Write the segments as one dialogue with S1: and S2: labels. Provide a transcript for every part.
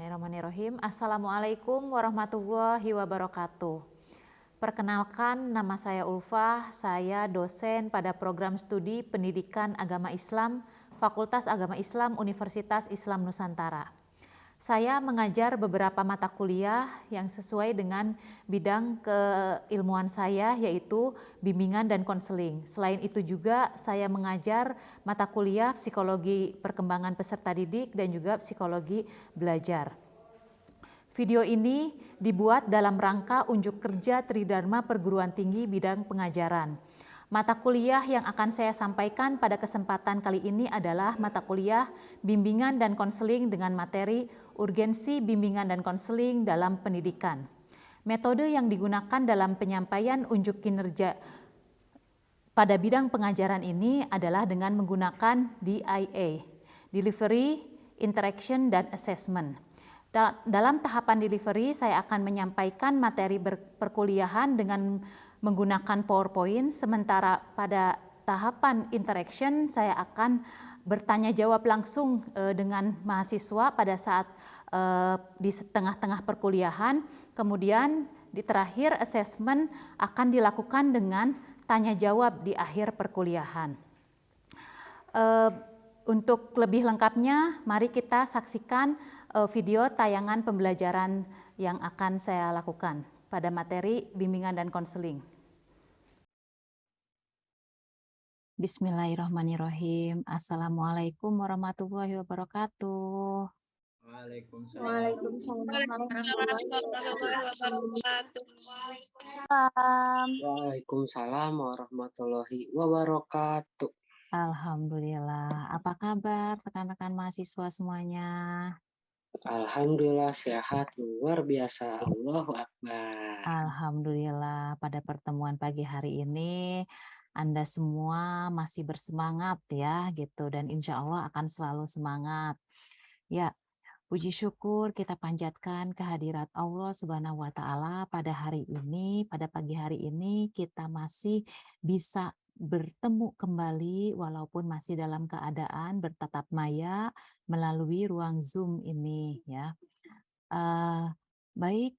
S1: Bismillahirrahmanirrahim. Assalamualaikum warahmatullahi wabarakatuh. Perkenalkan, nama saya Ulfah, saya dosen pada program studi Pendidikan Agama Islam, Fakultas Agama Islam Universitas Islam Nusantara. Saya mengajar beberapa mata kuliah yang sesuai dengan bidang keilmuan saya, yaitu bimbingan dan konseling. Selain itu juga saya mengajar mata kuliah psikologi perkembangan peserta didik dan juga psikologi belajar. Video ini dibuat dalam rangka unjuk kerja Tridharma Perguruan Tinggi bidang pengajaran. Mata kuliah yang akan saya sampaikan pada kesempatan kali ini adalah mata kuliah bimbingan dan konseling dengan materi urgensi bimbingan dan konseling dalam pendidikan. Metode yang digunakan dalam penyampaian unjuk kinerja pada bidang pengajaran ini adalah dengan menggunakan DIA, Delivery, Interaction, dan Assessment. Dalam tahapan delivery, saya akan menyampaikan materi perkuliahan dengan menggunakan PowerPoint, sementara pada tahapan interaction saya akan bertanya jawab langsung dengan mahasiswa pada saat di tengah-tengah perkuliahan. Kemudian di terakhir assessment akan dilakukan dengan tanya jawab di akhir perkuliahan. Untuk lebih lengkapnya, mari kita saksikan video tayangan pembelajaran yang akan saya lakukan pada materi bimbingan dan konseling. Bismillahirrahmanirrahim. Assalamualaikum warahmatullahi wabarakatuh.
S2: Waalaikumsalam warahmatullahi wabarakatuh.
S1: Alhamdulillah. Apa kabar rekan-rekan mahasiswa semuanya?
S2: Alhamdulillah sehat luar biasa. Allahu Akbar.
S1: Alhamdulillah, pada pertemuan pagi hari ini Anda semua masih bersemangat ya gitu, dan insya Allah akan selalu semangat. Ya, puji syukur kita panjatkan kehadirat Allah Subhanahu wa Ta'ala pada hari ini, pada pagi hari ini kita masih bisa bertemu kembali walaupun masih dalam keadaan bertatap maya melalui ruang Zoom ini ya. Baik,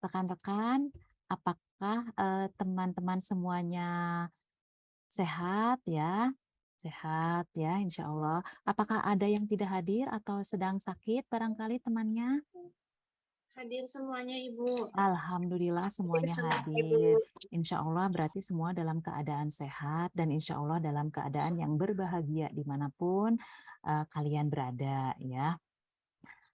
S1: rekan-rekan, apakah teman-teman semuanya sehat ya? Sehat ya, insya Allah. Apakah ada yang tidak hadir atau sedang sakit barangkali temannya?
S3: Hadir semuanya, Ibu.
S1: Alhamdulillah semuanya hadir. Insya Allah berarti semua dalam keadaan sehat dan insya Allah dalam keadaan yang berbahagia dimanapun kalian berada ya.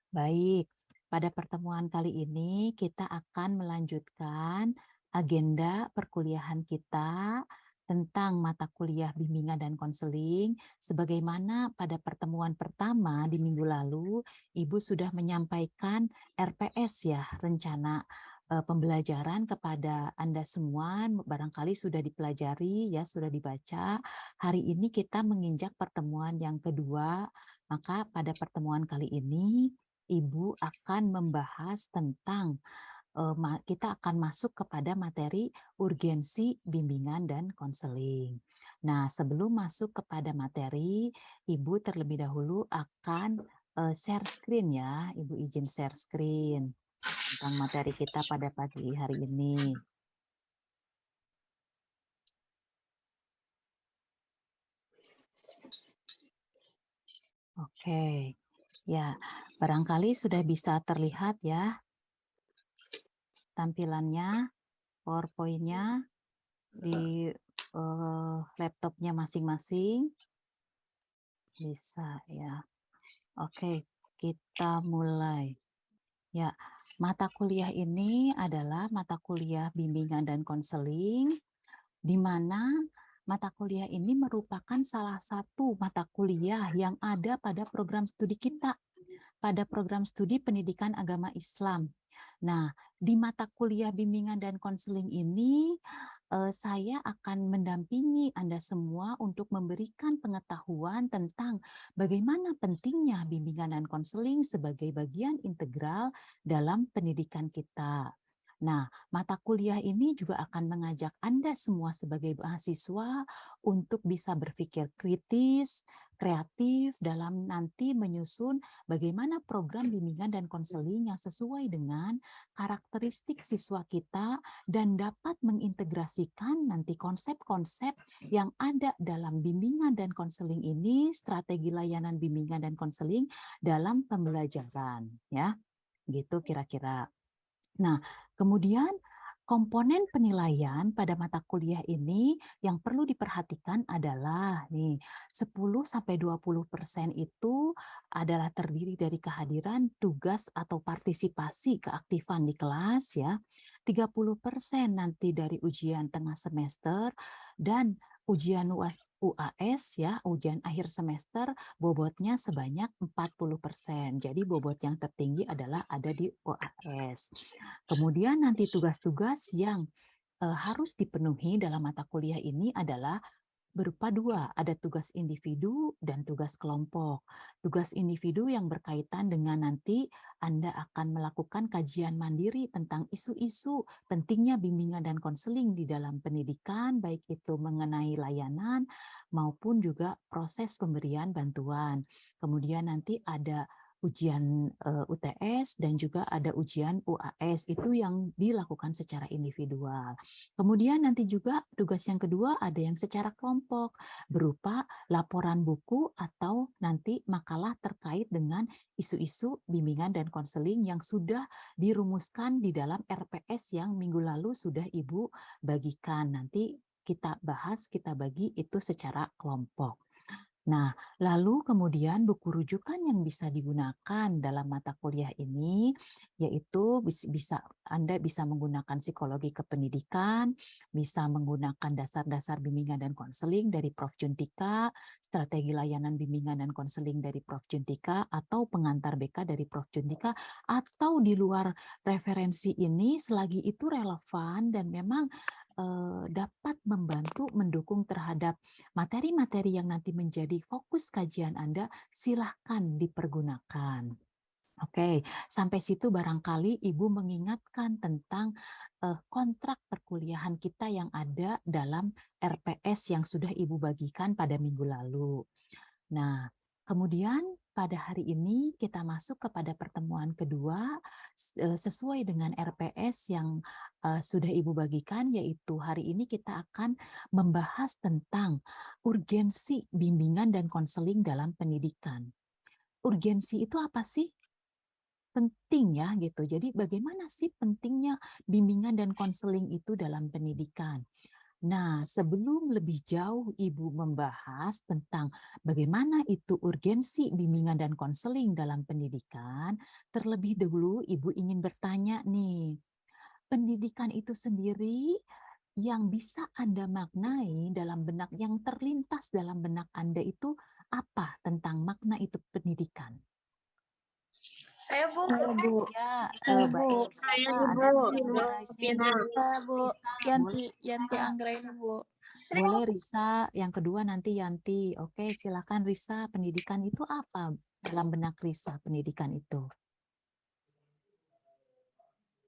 S1: Baik, pada pertemuan kali ini kita akan melanjutkan agenda perkuliahan kita tentang mata kuliah bimbingan dan konseling. Sebagaimana pada pertemuan pertama di minggu lalu, Ibu sudah menyampaikan RPS ya, rencana pembelajaran kepada Anda semua, barangkali sudah dipelajari ya, sudah dibaca. Hari ini kita menginjak pertemuan yang kedua, maka pada pertemuan kali ini Ibu akan membahas tentang kita akan masuk kepada materi urgensi bimbingan dan konseling. Nah, sebelum masuk kepada materi, Ibu terlebih dahulu akan share screen ya. Ibu izin share screen tentang materi kita pada pagi hari ini. Oke, ya barangkali sudah bisa terlihat ya tampilannya, PowerPoint-nya di laptopnya masing-masing. Bisa ya. Oke, kita mulai. Ya, mata kuliah ini adalah mata kuliah bimbingan dan konseling, di mana mata kuliah ini merupakan salah satu mata kuliah yang ada pada program studi kita, pada program studi pendidikan agama Islam. Nah, di mata kuliah bimbingan dan konseling ini, saya akan mendampingi Anda semua untuk memberikan pengetahuan tentang bagaimana pentingnya bimbingan dan konseling sebagai bagian integral dalam pendidikan kita.
S4: Nah, mata kuliah ini juga akan mengajak Anda semua sebagai mahasiswa untuk bisa berpikir kritis, kreatif dalam nanti menyusun bagaimana program bimbingan dan konseling yang sesuai dengan karakteristik siswa kita dan dapat mengintegrasikan nanti konsep-konsep yang ada dalam bimbingan dan konseling ini, strategi layanan bimbingan dan konseling dalam pembelajaran, ya. Gitu kira-kira. Nah, kemudian komponen penilaian pada mata kuliah ini yang perlu diperhatikan adalah nih 10-20% itu adalah terdiri dari kehadiran, tugas atau partisipasi keaktifan di kelas ya. 30% nanti dari ujian tengah semester dan ujian UAS ya, ujian akhir semester bobotnya sebanyak 40%. Jadi bobot yang tertinggi adalah ada di UAS. Kemudian nanti tugas-tugas yang harus dipenuhi dalam mata kuliah ini adalah berupa dua, ada tugas individu dan tugas kelompok. Tugas individu yang berkaitan dengan nanti Anda akan melakukan kajian mandiri tentang isu-isu pentingnya bimbingan dan konseling di dalam pendidikan, baik itu mengenai layanan maupun juga proses pemberian bantuan. Kemudian nanti ada ujian UTS dan juga ada ujian UAS, itu yang dilakukan secara individual. Kemudian nanti juga tugas yang kedua ada yang secara kelompok berupa laporan buku atau nanti makalah terkait dengan isu-isu bimbingan dan konseling yang sudah dirumuskan di dalam RPS yang minggu lalu sudah Ibu bagikan. Nanti kita bahas, kita bagi itu secara kelompok. Nah, lalu kemudian buku rujukan yang bisa digunakan dalam mata kuliah ini yaitu Anda bisa menggunakan psikologi kependidikan, bisa menggunakan dasar-dasar bimbingan dan konseling dari Prof. Juntika, strategi layanan bimbingan dan konseling dari Prof. Juntika, atau pengantar BK dari Prof. Juntika, atau di luar referensi ini selagi itu relevan dan memang dapat membantu mendukung terhadap materi-materi yang nanti menjadi fokus kajian Anda, silahkan dipergunakan. Oke, sampai situ barangkali Ibu mengingatkan tentang kontrak perkuliahan kita yang ada dalam RPS yang sudah Ibu bagikan pada minggu lalu. Nah, kemudian pada hari ini kita masuk kepada pertemuan kedua sesuai dengan RPS yang sudah Ibu bagikan, yaitu hari ini kita akan membahas tentang urgensi bimbingan dan konseling dalam pendidikan. Urgensi itu apa sih? Penting ya gitu. Jadi bagaimana sih pentingnya bimbingan dan konseling itu dalam pendidikan? Nah, sebelum lebih jauh Ibu membahas tentang bagaimana itu urgensi bimbingan dan konseling dalam pendidikan, terlebih dahulu Ibu ingin bertanya nih, pendidikan itu sendiri yang bisa Anda maknai dalam benak, yang terlintas dalam benak Anda itu apa tentang makna itu pendidikan?
S3: Saya Bu.
S5: Bu.
S4: Ya,
S5: Bu.
S4: baik.
S3: Saya
S4: Siapa?
S3: Ibu.
S4: Ada nih yang
S3: Ibu
S4: meraih
S3: Pina.
S5: Bu.
S4: Risa,
S5: Yanti,
S4: boleh
S5: Yanti
S4: Risa.
S5: Anggraini, Bu.
S4: Boleh Risa, yang kedua nanti Yanti. Oke, silakan Risa, pendidikan itu apa dalam benak Risa pendidikan itu?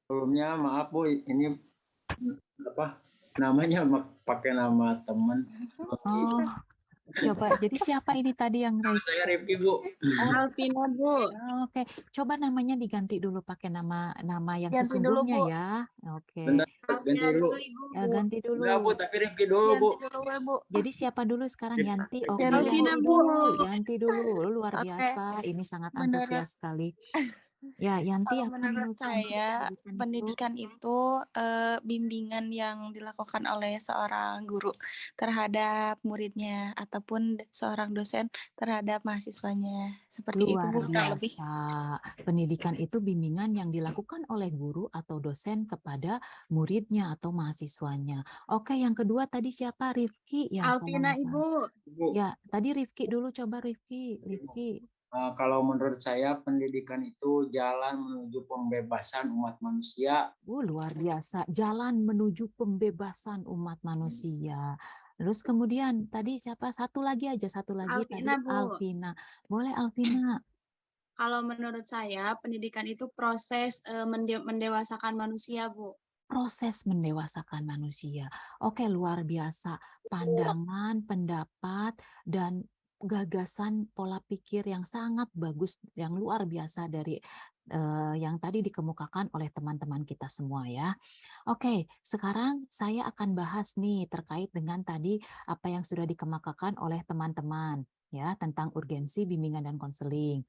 S6: Sebelumnya maaf Bu, ini apa namanya pakai nama teman.
S4: Oh, coba. Jadi siapa ini tadi yang raise?
S6: Saya Rifki Bu.
S4: Oh,
S3: Alvina Bu.
S4: oke. Coba namanya diganti dulu pakai nama yang
S5: Ganti dulu,
S4: sesungguhnya
S5: Bu.
S4: ya. Oke.
S6: Bentar, ganti
S3: Alvina
S6: dulu.
S3: dulu Ibu.
S4: Ya, ganti dulu.
S6: Enggak Bu, tapi Rifki dulu Bu.
S5: Yanti dulu, Bu.
S4: Jadi siapa dulu sekarang Yanti? Oke,
S5: Yanti,
S4: Yanti
S3: Alvina Bu.
S4: dulu. Yanti dulu. Lu luar
S5: Oke.
S4: biasa. Ini sangat
S5: Menurut
S4: antusias sekali. Ya, Yanti,
S5: Kalau
S4: apa
S5: menurut
S4: menurut Yanti
S5: saya,
S4: pendidikan itu?
S5: pendidikan itu bimbingan yang dilakukan oleh seorang guru terhadap muridnya ataupun seorang dosen terhadap mahasiswanya. Seperti itu,
S4: Luar
S5: Bu, kurang lebih.
S4: biasa. Pendidikan itu bimbingan yang dilakukan oleh guru atau dosen kepada muridnya atau mahasiswanya. Oke, yang kedua tadi siapa? Rifki ya, kalau
S3: Alvina
S4: nggak salah.
S3: Ibu.
S6: Bu,
S4: Ya, tadi Rifki dulu, coba Rifki.
S6: kalau menurut saya pendidikan itu jalan menuju pembebasan umat manusia.
S4: Luar biasa. Jalan menuju pembebasan umat manusia. Terus kemudian tadi siapa? Satu lagi aja, satu lagi
S3: Alvina,
S4: tadi
S3: Bu.
S4: Alvina. Boleh Alvina.
S3: Kalau menurut saya pendidikan itu proses mendewasakan manusia Bu.
S4: proses mendewasakan manusia. Oke, luar biasa. Pandangan, pendapat, dan gagasan pola pikir yang sangat bagus, yang luar biasa dari yang tadi dikemukakan oleh teman-teman kita semua ya. Oke, sekarang saya akan bahas nih terkait dengan tadi apa yang sudah dikemukakan oleh teman-teman ya tentang urgensi bimbingan dan konseling.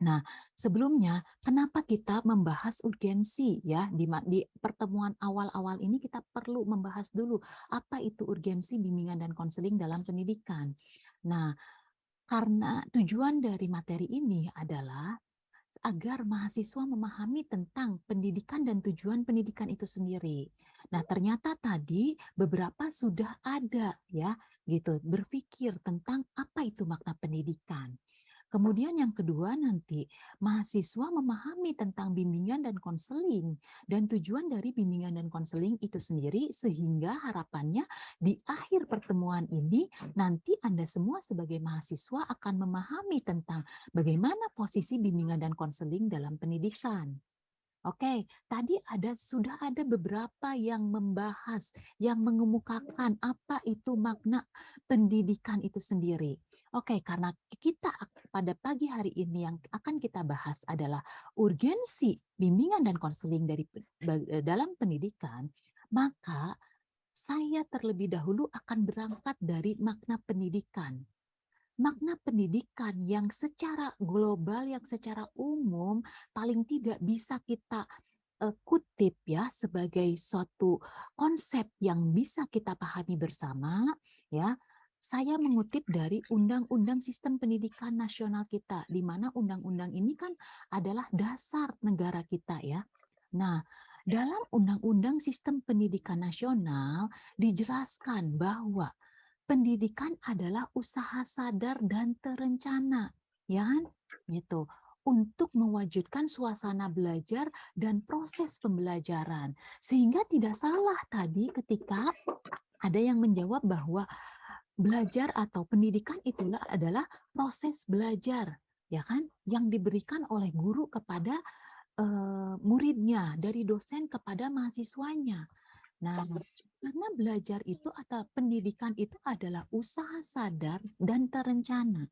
S4: Nah, sebelumnya kenapa kita membahas urgensi ya di pertemuan awal-awal ini kita perlu membahas dulu apa itu urgensi bimbingan dan konseling dalam pendidikan. Nah, karena tujuan dari materi ini adalah agar mahasiswa memahami tentang pendidikan dan tujuan pendidikan itu sendiri. Nah, ternyata tadi beberapa sudah ada ya gitu berpikir tentang apa itu makna pendidikan. Kemudian yang kedua nanti mahasiswa memahami tentang bimbingan dan konseling dan tujuan dari bimbingan dan konseling itu sendiri sehingga harapannya di akhir pertemuan ini nanti Anda semua sebagai mahasiswa akan memahami tentang bagaimana posisi bimbingan dan konseling dalam pendidikan. Oke, tadi sudah ada beberapa yang membahas, yang mengemukakan apa itu makna pendidikan itu sendiri. Oke, karena kita pada pagi hari ini yang akan kita bahas adalah urgensi bimbingan dan konseling dalam pendidikan, maka saya terlebih dahulu akan berangkat dari makna pendidikan. Makna pendidikan yang secara global, yang secara umum paling tidak bisa kita kutip ya sebagai suatu konsep yang bisa kita pahami bersama ya. Saya mengutip dari Undang-Undang Sistem Pendidikan Nasional kita, di mana undang-undang ini kan adalah dasar negara kita ya. Nah, dalam Undang-Undang Sistem Pendidikan Nasional dijelaskan bahwa pendidikan adalah usaha sadar dan terencana, ya kan? Gitu. Untuk mewujudkan suasana belajar dan proses pembelajaran. Sehingga tidak salah tadi ketika ada yang menjawab bahwa belajar atau pendidikan itulah adalah proses belajar, ya kan? Yang diberikan oleh guru kepada muridnya, dari dosen kepada mahasiswanya. Nah, karena belajar itu atau pendidikan itu adalah usaha sadar dan terencana.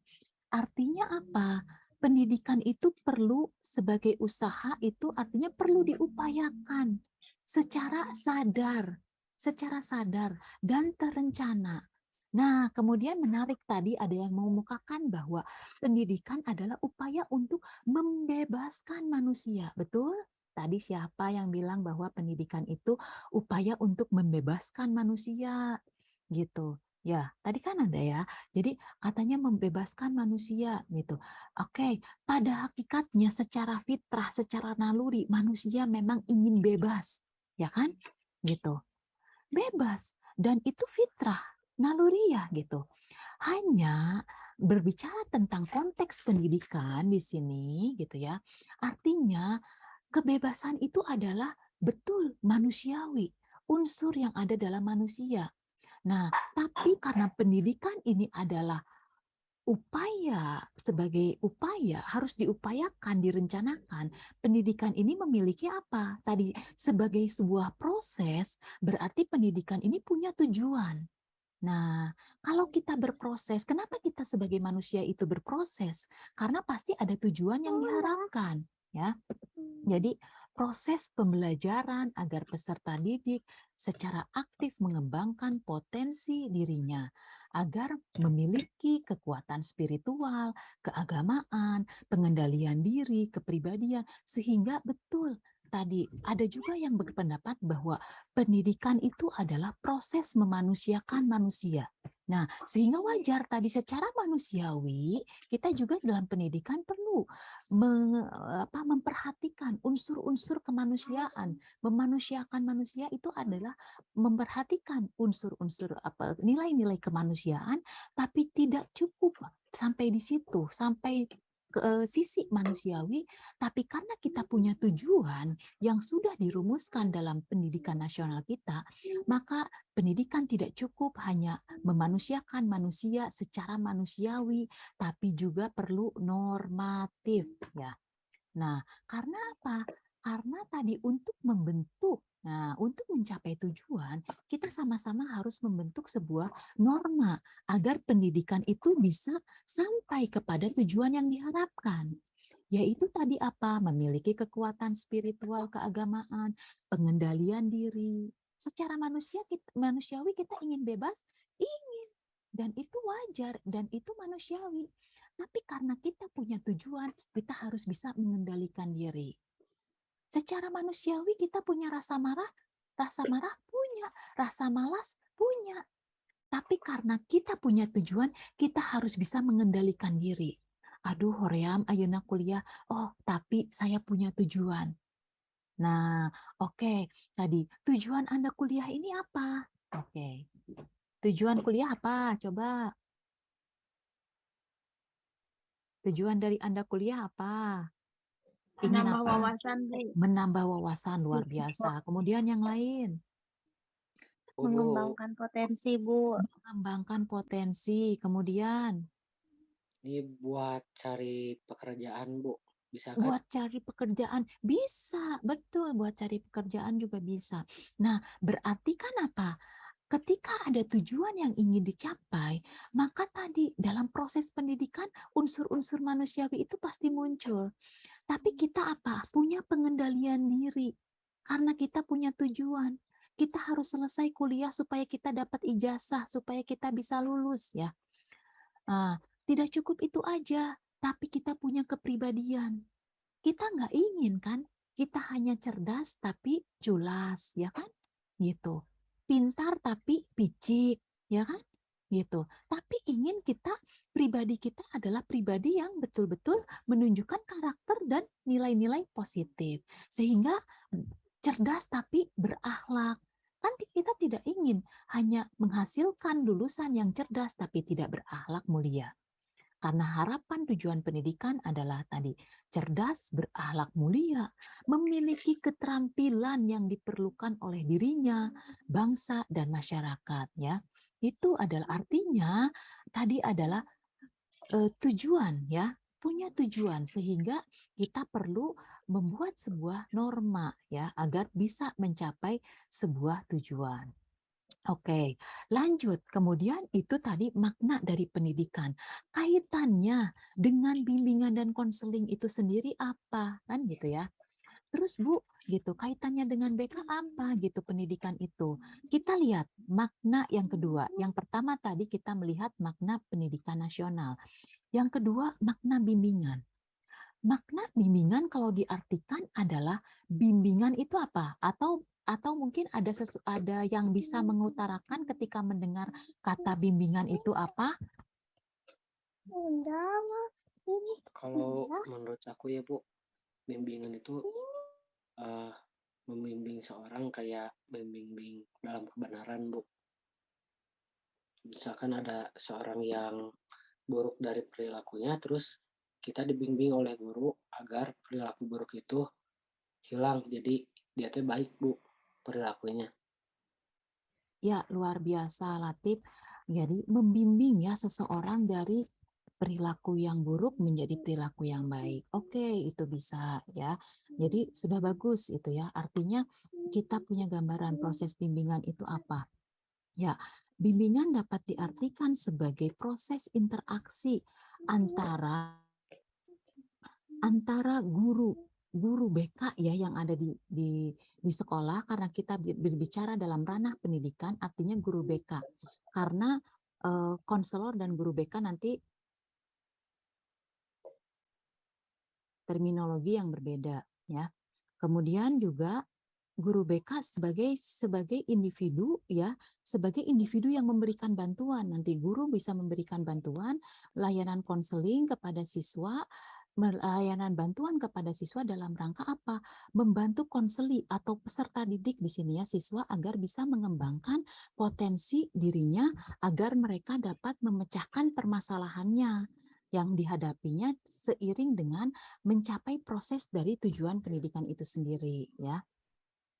S4: Artinya apa? Pendidikan itu perlu sebagai usaha itu artinya perlu diupayakan secara sadar dan terencana. Nah, kemudian menarik tadi ada yang mengemukakan bahwa pendidikan adalah upaya untuk membebaskan manusia. Betul? Tadi siapa yang bilang bahwa pendidikan itu upaya untuk membebaskan manusia gitu. Ya, tadi kan ada ya. Jadi katanya membebaskan manusia gitu. Oke, pada hakikatnya secara fitrah, secara naluri manusia memang ingin bebas, ya kan? Gitu. Bebas dan itu fitrah, naluriah gitu. Hanya berbicara tentang konteks pendidikan di sini gitu ya. Artinya kebebasan itu adalah betul manusiawi, unsur yang ada dalam manusia. Nah, tapi karena pendidikan ini adalah sebagai upaya harus diupayakan, direncanakan. Pendidikan ini memiliki apa? Tadi sebagai sebuah proses, berarti pendidikan ini punya tujuan. Nah, kalau kita berproses, kenapa kita sebagai manusia itu berproses? Karena pasti ada tujuan yang diharapkan, ya. Jadi, proses pembelajaran agar peserta didik secara aktif mengembangkan potensi dirinya agar memiliki kekuatan spiritual, keagamaan, pengendalian diri, kepribadian, sehingga betul tadi ada juga yang berpendapat bahwa pendidikan itu adalah proses memanusiakan manusia. Nah, sehingga wajar tadi secara manusiawi kita juga dalam pendidikan perlu memperhatikan unsur-unsur kemanusiaan. Memanusiakan manusia itu adalah memperhatikan unsur-unsur nilai-nilai kemanusiaan, tapi tidak cukup sampai di situ, sampai ke sisi manusiawi, tapi karena kita punya tujuan yang sudah dirumuskan dalam pendidikan nasional kita, maka pendidikan tidak cukup hanya memanusiakan manusia secara manusiawi, tapi juga perlu normatif ya. Nah, karena apa? Karena tadi untuk membentuk Nah, untuk mencapai tujuan, kita sama-sama harus membentuk sebuah norma agar pendidikan itu bisa sampai kepada tujuan yang diharapkan. Yaitu tadi apa? Memiliki kekuatan spiritual keagamaan, pengendalian diri. Secara manusiawi kita ingin bebas, ingin. Dan itu wajar dan itu manusiawi. Tapi karena kita punya tujuan, kita harus bisa mengendalikan diri. Secara manusiawi kita punya rasa marah punya, rasa malas punya. Tapi karena kita punya tujuan, kita harus bisa mengendalikan diri. Aduh, hoream ayeuna kuliah. Oh, tapi saya punya tujuan. Nah, oke. Tadi tujuan Anda kuliah ini apa? Oke. Tujuan kuliah apa? Coba. Tujuan dari Anda kuliah apa? Ingin
S3: Menambah
S4: apa?
S3: wawasan, Bu.
S4: Menambah wawasan, luar biasa. Kemudian yang lain,
S2: Bu,
S3: Mengembangkan potensi, Bu.
S4: mengembangkan potensi. Kemudian
S2: ini buat cari pekerjaan, Bu. Bisa kan?
S4: buat cari pekerjaan bisa, betul, buat cari pekerjaan juga bisa. Nah, berarti kan apa? Ketika ada tujuan yang ingin dicapai, maka tadi dalam proses pendidikan unsur-unsur manusiawi itu pasti muncul. Tapi kita apa? Punya pengendalian diri. Karena kita punya tujuan. Kita harus selesai kuliah supaya kita dapat ijazah, supaya kita bisa lulus ya. Nah, tidak cukup itu aja, tapi kita punya kepribadian. Kita nggak ingin kan, kita hanya cerdas tapi culas, ya kan? Gitu. Pintar tapi picik, ya kan? Gitu. Tapi ingin kita, pribadi kita adalah pribadi yang betul-betul menunjukkan karakter dan nilai-nilai positif. Sehingga cerdas tapi berakhlak. Kan kita tidak ingin hanya menghasilkan lulusan yang cerdas tapi tidak berakhlak mulia. Karena harapan tujuan pendidikan adalah tadi cerdas, berakhlak mulia, memiliki keterampilan yang diperlukan oleh dirinya, bangsa dan masyarakat ya. Itu adalah artinya tadi adalah tujuan ya, punya tujuan sehingga kita perlu membuat sebuah norma ya agar bisa mencapai sebuah tujuan. Oke, lanjut. Kemudian itu tadi makna dari pendidikan. Kaitannya dengan bimbingan dan konseling itu sendiri apa? Kan gitu ya. Terus Bu, gitu, kaitannya dengan BK apa gitu pendidikan itu? Kita lihat makna yang kedua. Yang pertama tadi kita melihat makna pendidikan nasional. Yang kedua makna bimbingan. Makna bimbingan kalau diartikan adalah bimbingan itu apa? Atau mungkin ada yang bisa mengutarakan ketika mendengar kata bimbingan itu apa?
S2: Kalau menurut aku ya, Bu, bimbingan itu membimbing seorang kayak membimbing dalam kebenaran, Bu. Misalkan ada seorang yang buruk dari perilakunya, terus kita dibimbing oleh guru agar perilaku buruk itu hilang. Jadi dia teh baik, Bu, perilakunya.
S4: Ya, luar biasa Latif. Jadi membimbing ya seseorang dari perilaku yang buruk menjadi perilaku yang baik. Oke, itu bisa ya. Jadi sudah bagus itu ya. Artinya kita punya gambaran proses bimbingan itu apa. Ya, bimbingan dapat diartikan sebagai proses interaksi antara guru BK ya yang ada di sekolah, karena kita berbicara dalam ranah pendidikan artinya guru BK. Karena konselor dan guru BK nanti terminologi yang berbeda ya. Kemudian juga guru BK sebagai individu ya, sebagai individu yang memberikan bantuan. Nanti guru bisa memberikan bantuan, layanan konseling kepada siswa, layanan bantuan kepada siswa dalam rangka apa? Membantu konseli atau peserta didik di sini ya siswa agar bisa mengembangkan potensi dirinya agar mereka dapat memecahkan permasalahannya yang dihadapinya seiring dengan mencapai proses dari tujuan pendidikan itu sendiri ya.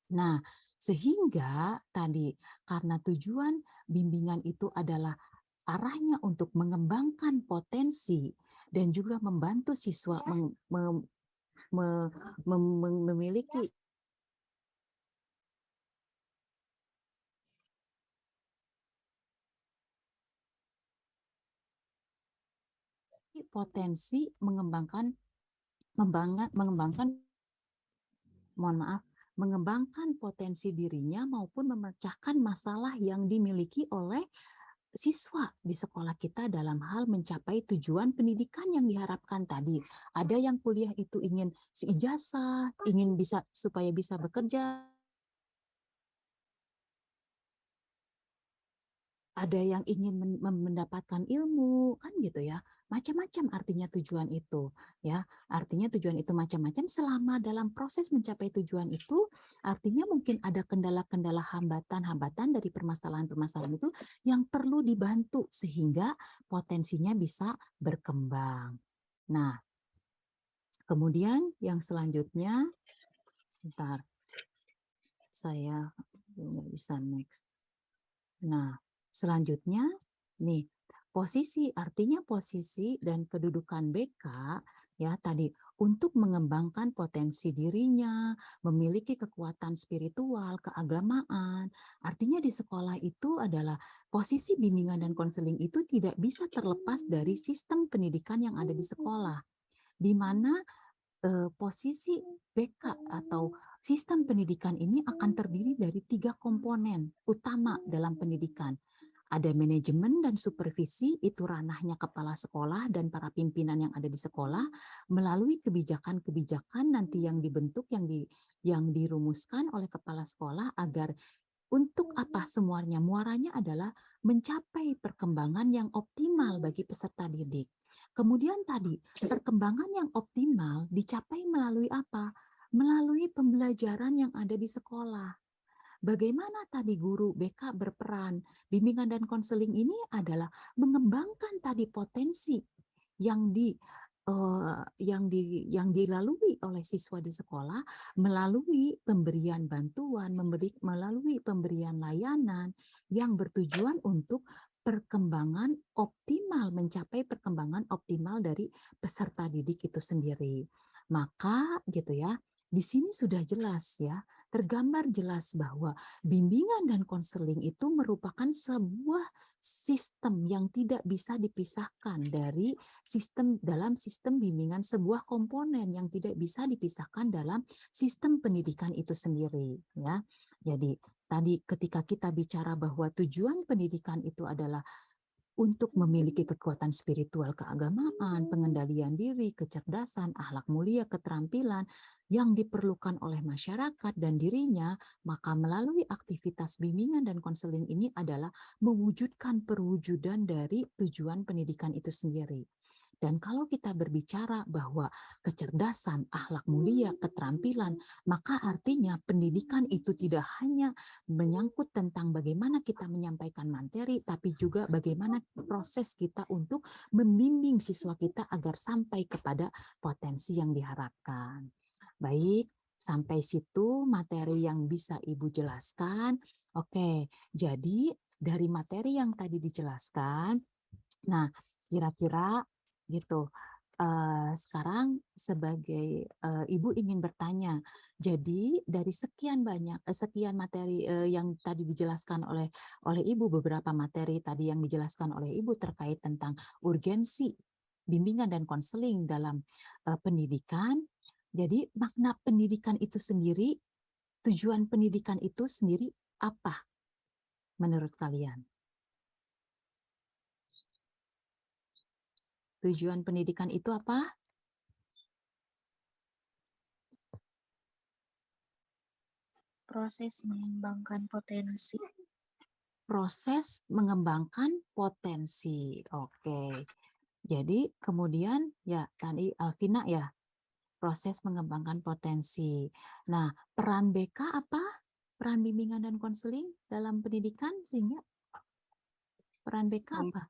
S4: Nah, sehingga tadi karena tujuan bimbingan itu adalah arahnya untuk mengembangkan potensi dan juga membantu siswa memiliki potensi mengembangkan potensi dirinya maupun memecahkan masalah yang dimiliki oleh siswa di sekolah kita dalam hal mencapai tujuan pendidikan yang diharapkan tadi. Ada yang kuliah itu ingin seijazah, ingin bisa supaya bisa bekerja, ada yang ingin mendapatkan ilmu, kan gitu ya. Macam-macam artinya tujuan itu, ya. Artinya tujuan itu macam-macam selama dalam proses mencapai tujuan itu, artinya mungkin ada kendala-kendala hambatan-hambatan dari permasalahan-permasalahan itu yang perlu dibantu sehingga potensinya bisa berkembang. Nah, kemudian yang selanjutnya, sebentar, saya nggak bisa next. Nah, selanjutnya nih, artinya posisi dan kedudukan BK ya tadi untuk mengembangkan potensi dirinya, memiliki kekuatan spiritual, keagamaan. Artinya di sekolah itu adalah posisi bimbingan dan konseling itu tidak bisa terlepas dari sistem pendidikan yang ada di sekolah, di mana posisi BK atau sistem pendidikan ini akan terdiri dari 3 komponen utama dalam pendidikan. Ada manajemen dan supervisi, itu ranahnya kepala sekolah dan para pimpinan yang ada di sekolah, melalui kebijakan-kebijakan nanti yang dibentuk, yang dirumuskan oleh kepala sekolah agar untuk apa semuanya? Muaranya adalah mencapai perkembangan yang optimal bagi peserta didik. Kemudian tadi, perkembangan yang optimal dicapai melalui apa? Melalui pembelajaran yang ada di sekolah. Bagaimana tadi guru BK berperan? Bimbingan dan konseling ini adalah mengembangkan tadi potensi yang yang dilalui oleh siswa di sekolah melalui pemberian bantuan, melalui pemberian layanan yang bertujuan untuk perkembangan optimal, mencapai perkembangan optimal dari peserta didik itu sendiri. Maka gitu ya, di sini sudah jelas ya, tergambar jelas bahwa bimbingan dan konseling itu merupakan sebuah sistem yang tidak bisa dipisahkan dari dalam sistem bimbingan, sebuah komponen yang tidak bisa dipisahkan dalam sistem pendidikan itu sendiri ya. Jadi tadi ketika kita bicara bahwa tujuan pendidikan itu adalah untuk memiliki kekuatan spiritual, keagamaan, pengendalian diri, kecerdasan, akhlak mulia, keterampilan yang diperlukan oleh masyarakat dan dirinya, maka melalui aktivitas bimbingan dan konseling ini adalah mewujudkan perwujudan dari tujuan pendidikan itu sendiri. Dan kalau kita berbicara bahwa kecerdasan, akhlak mulia, keterampilan, maka artinya pendidikan itu tidak hanya menyangkut tentang bagaimana kita menyampaikan materi, tapi juga bagaimana proses kita untuk membimbing siswa kita agar sampai kepada potensi yang diharapkan. Baik, sampai situ materi yang bisa Ibu jelaskan. Oke, jadi dari materi yang tadi dijelaskan, nah kira-kira gitu. Sekarang sebagai Ibu ingin bertanya, jadi dari sekian materi yang tadi dijelaskan oleh Ibu, beberapa materi tadi yang dijelaskan oleh Ibu terkait tentang urgensi bimbingan dan konseling dalam pendidikan. Jadi makna pendidikan itu sendiri, tujuan pendidikan itu sendiri apa menurut kalian? Tujuan pendidikan itu apa?
S3: Proses mengembangkan potensi.
S4: Proses mengembangkan potensi. Oke. Jadi kemudian ya tadi Alvina ya, proses mengembangkan potensi. Nah, peran BK apa? Peran bimbingan dan konseling dalam pendidikan sehingga peran BK apa?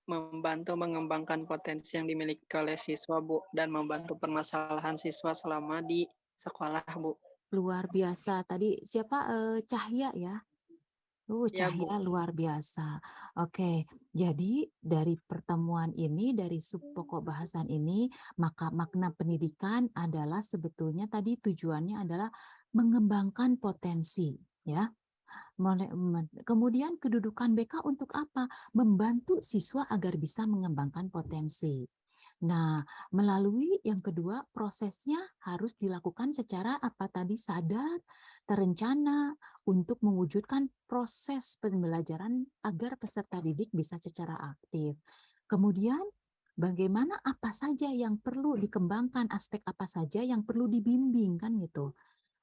S7: Membantu mengembangkan potensi yang dimiliki oleh siswa, Bu, dan membantu permasalahan siswa selama di sekolah, Bu.
S4: Luar biasa. Tadi siapa? Cahya ya?
S7: Ya, Bu.
S4: Cahya luar biasa. Oke, jadi dari pertemuan ini, dari pokok bahasan ini, maka makna pendidikan adalah sebetulnya tadi tujuannya adalah mengembangkan potensi, ya. Kemudian kedudukan BK untuk apa? Membantu siswa agar bisa mengembangkan potensi. Nah, melalui yang kedua, prosesnya harus dilakukan secara apa tadi, sadar, terencana untuk mewujudkan proses pembelajaran agar peserta didik bisa secara aktif. Kemudian, bagaimana apa saja yang perlu dikembangkan, aspek apa saja yang perlu dibimbing kan gitu.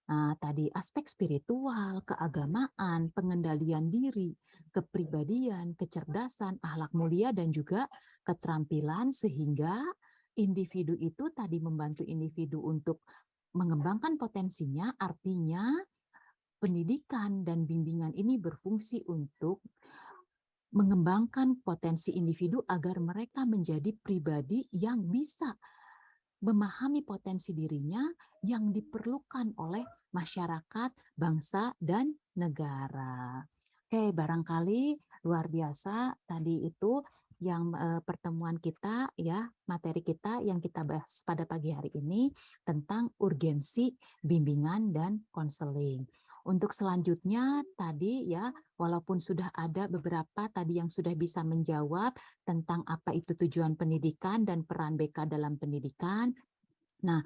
S4: Nah, tadi aspek spiritual, keagamaan, pengendalian diri, kepribadian, kecerdasan, akhlak mulia, dan juga keterampilan sehingga individu itu tadi membantu individu untuk mengembangkan potensinya, artinya pendidikan dan bimbingan ini berfungsi untuk mengembangkan potensi individu agar mereka menjadi pribadi yang bisa memahami potensi dirinya yang diperlukan oleh masyarakat, bangsa, dan negara. Oke, barangkali luar biasa tadi itu yang pertemuan kita ya, materi kita yang kita bahas pada pagi hari ini tentang urgensi bimbingan dan konseling. Untuk selanjutnya tadi ya, walaupun sudah ada beberapa tadi yang sudah bisa menjawab tentang apa itu tujuan pendidikan dan peran BK dalam pendidikan. Nah,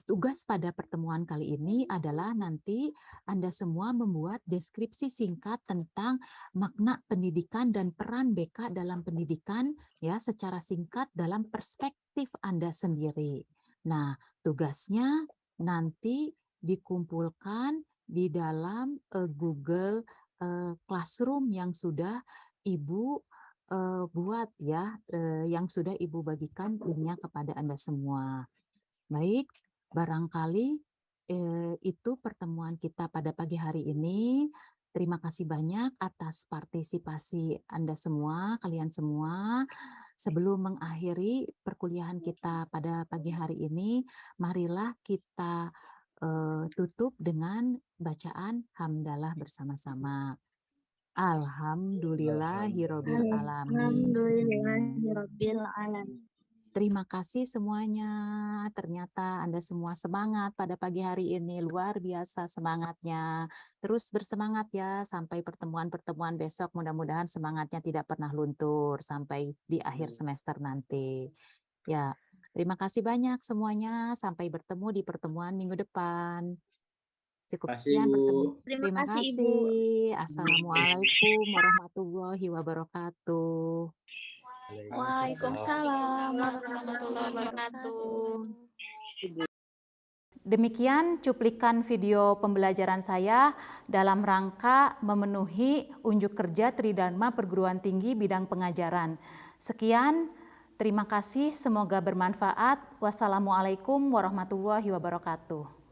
S4: tugas pada pertemuan kali ini adalah nanti Anda semua membuat deskripsi singkat tentang makna pendidikan dan peran BK dalam pendidikan ya secara singkat dalam perspektif Anda sendiri. Nah, tugasnya nanti dikumpulkan di dalam Google Classroom yang sudah Ibu buat ya, yang sudah Ibu bagikan linknya kepada Anda semua. Baik, barangkali itu pertemuan kita pada pagi hari ini. Terima kasih banyak atas partisipasi Anda semua, kalian semua. Sebelum mengakhiri perkuliahan kita pada pagi hari ini, marilah kita tutup dengan bacaan hamdalah bersama-sama. Alhamdulillahirabbil alamin.
S3: Alhamdulillahirabbil alamin.
S4: Terima kasih semuanya. Ternyata Anda semua semangat pada pagi hari ini. Luar biasa semangatnya. Terus bersemangat ya sampai pertemuan-pertemuan besok. Mudah-mudahan semangatnya tidak pernah luntur sampai di akhir semester nanti. Ya, terima kasih banyak semuanya. Sampai bertemu di pertemuan minggu depan. Cukup
S6: Kasih
S4: sekian
S6: Bu.
S4: pertemuan.
S3: Terima
S4: Terima
S3: kasih, Ibu.
S4: kasih. Assalamualaikum warahmatullahi wabarakatuh.
S5: Waalaikumsalam warahmatullahi wabarakatuh.
S1: Demikian cuplikan video pembelajaran saya dalam rangka memenuhi unjuk kerja Tridharma Perguruan Tinggi bidang pengajaran. Sekian, terima kasih, semoga bermanfaat. Wassalamualaikum warahmatullahi wabarakatuh.